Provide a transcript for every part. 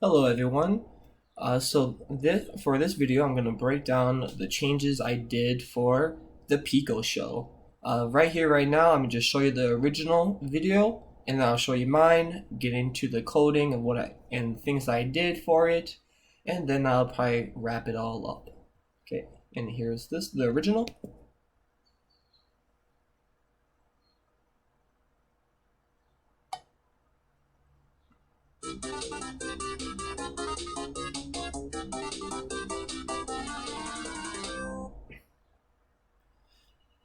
Hello everyone. For this video, I'm gonna break down the changes I did for the Pico show. Right here, right now, I'm gonna just show you the original video, and then I'll show you mine, get into the coding and and things I did for it, and then I'll probably wrap it all up. Okay, and here's the original.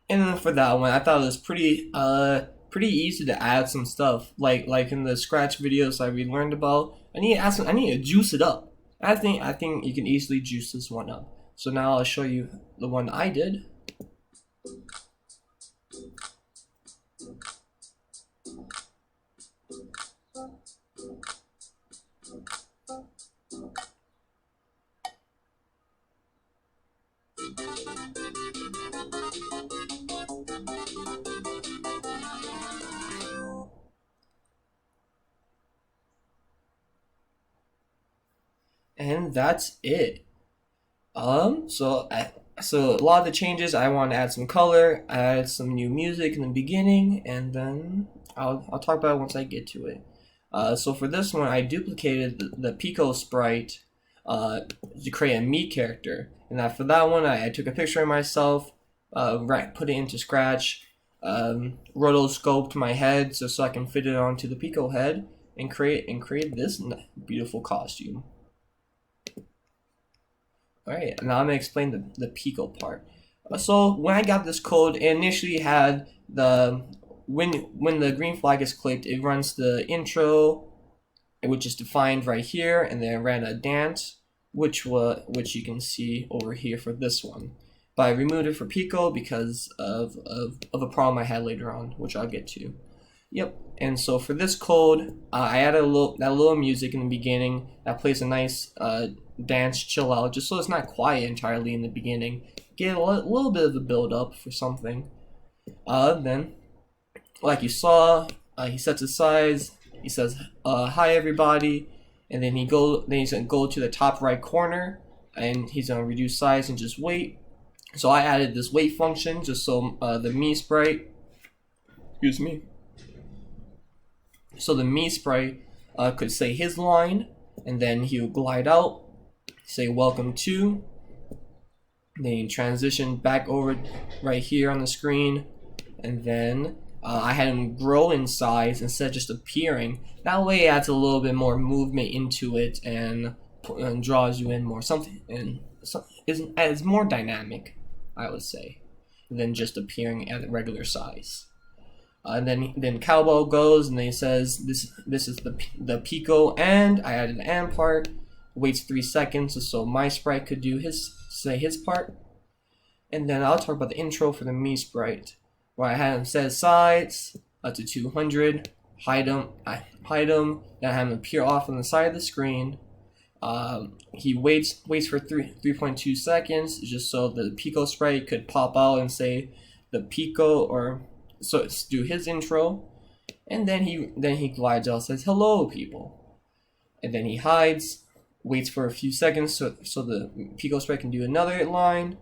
And then for that one, I thought it was pretty easy to add some stuff like in the scratch videos that we learned about. I need to juice it up. I think you can easily juice this one up. So now I'll show you the one I did. And that's it. So a lot of the changes, I want to add some color, add some new music in the beginning, and then I'll talk about it once I get to it. So for this one, I duplicated the Pico sprite to create a me character, and for that one, I took a picture of myself, put it into Scratch, rotoscoped my head so I can fit it onto the Pico head, and create this beautiful costume. Alright, now I'm gonna explain the Pico part. So when I got this code, it initially had the when the green flag is clicked, it runs the intro, which is defined right here, and then it ran a dance, which you can see over here for this one. But I removed it for Pico because of a problem I had later on, which I'll get to. Yep. And so for this code, I added that little music in the beginning that plays a nice dance chill out, just so it's not quiet entirely in the beginning. Get a little bit of a build up for something. Then, like you saw, he sets his size. He says, "Hi everybody," and then he's gonna go to the top right corner, and he's gonna reduce size and just wait. So I added this wait function just so the me sprite, excuse me. So the me sprite could say his line, and then he would glide out, say welcome to, then transition back over right here on the screen, and then I had him grow in size instead of just appearing. That way it adds a little bit more movement into it and draws you in more, something, and is more dynamic, I would say, than just appearing at a regular size. And then Cowbell goes and then he says this is the Pico, and I added the and part. Waits 3 seconds so my sprite could do say his part, and then I'll talk about the intro for the me sprite, where I had him set his size up to 200, hide him, then I have him appear off on the side of the screen. He waits for 3.2 seconds just so the Pico sprite could pop out and say the Pico, or so do his intro, and then he glides out, says hello people, and then he hides, waits for a few seconds so the Pico sprite can do another line,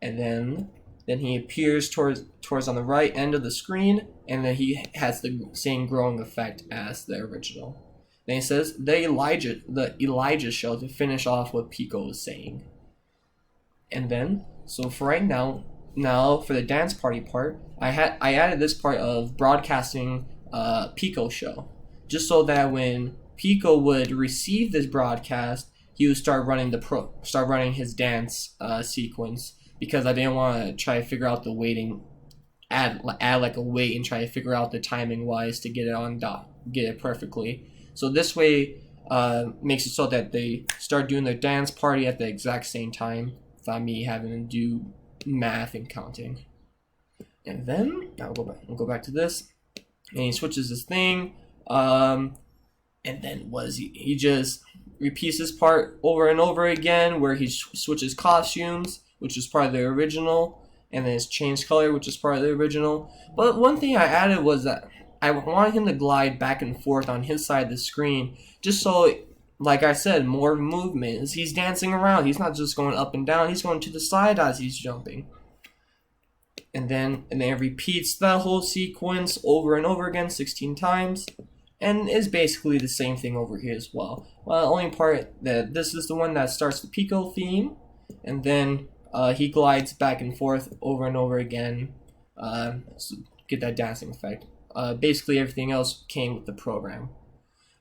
and then he appears towards on the right end of the screen, and then he has the same growing effect as the original. Then he says the Elijah show to finish off what Pico was saying. And then, so for right now for the dance party part, I added this part of broadcasting Pico show, just so that when Pico would receive this broadcast, he would start running his dance sequence, because I didn't want to try to figure out the waiting, add like a wait and try to figure out the timing wise to get it perfectly. So this way makes it so that they start doing their dance party at the exact same time without me having to do math and counting. And then I'll go back to this, and he switches his thing, and then he just repeats this part over and over again, where he switches costumes, which is part of the original, and then it's changed color, which is part of the original. But one thing I added was that I wanted him to glide back and forth on his side of the screen, just so like I said, more movement. He's dancing around. He's not just going up and down. He's going to the side as he's jumping. And then it repeats that whole sequence over and over again 16 times. And is basically the same thing over here as well. Well, the only part that this is the one that starts the pico theme. And then he glides back and forth over and over again. So get that dancing effect. Basically everything else came with the program.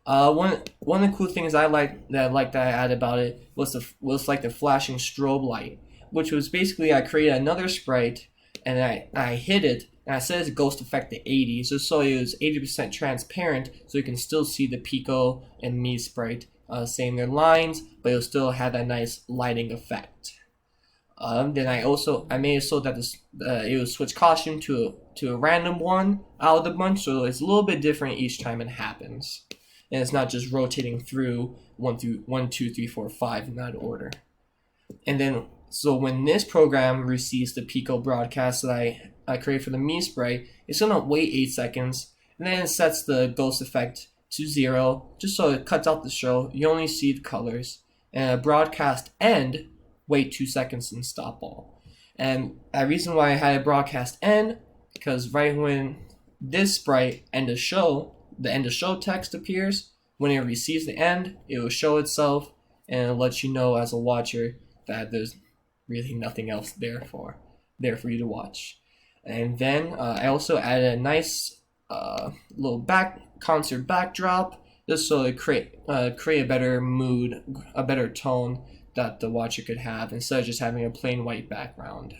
One of the cool things I added about it was like the flashing strobe light, which was basically I created another sprite and I hit it and I set its ghost effect to 80, so it was 80% transparent, so you can still see the Pico and me sprite saying their lines, but it'll still have that nice lighting effect. Then I made it so that it would switch costume to a random one out of the bunch, so it's a little bit different each time it happens. And it's not just rotating through 1, 2, 3, 4, 5 in that order. And then, so when this program receives the Pico broadcast that I created for the me sprite, it's gonna wait 8 seconds, and then it sets the ghost effect to 0, just so it cuts out the show. You only see the colors. And a broadcast end, wait 2 seconds and stop all. And the reason why I had a broadcast end, because right when this sprite end of show, the end of show text appears, when it receives the end, it will show itself and it'll let you know as a watcher that there's really nothing else there for you to watch. And then I also added a nice little concert backdrop, just so it create a better mood, a better tone that the watcher could have instead of just having a plain white background.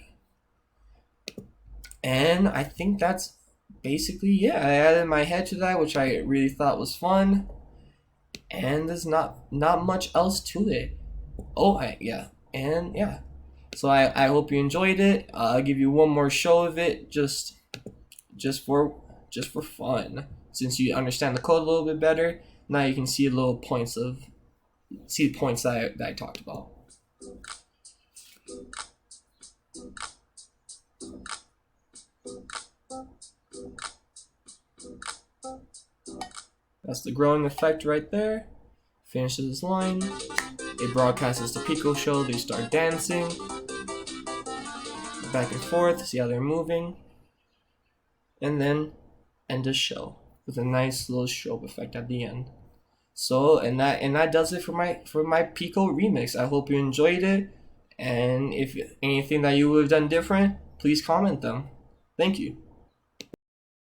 And I think that's basically, yeah, I added my head to that, which I really thought was fun, and there's not much else to it. So I hope you enjoyed it. I'll give you one more show of it, just for fun. Since you understand the code a little bit better, now you can see the points that I talked about. That's the growing effect right there. Finishes his line. It broadcasts the Pico show. They start dancing back and forth. See how they're moving, and then end the show with a nice little strobe effect at the end. So and that does it for my Pico remix. I hope you enjoyed it, and if anything that you would have done different, please comment them. Thank you.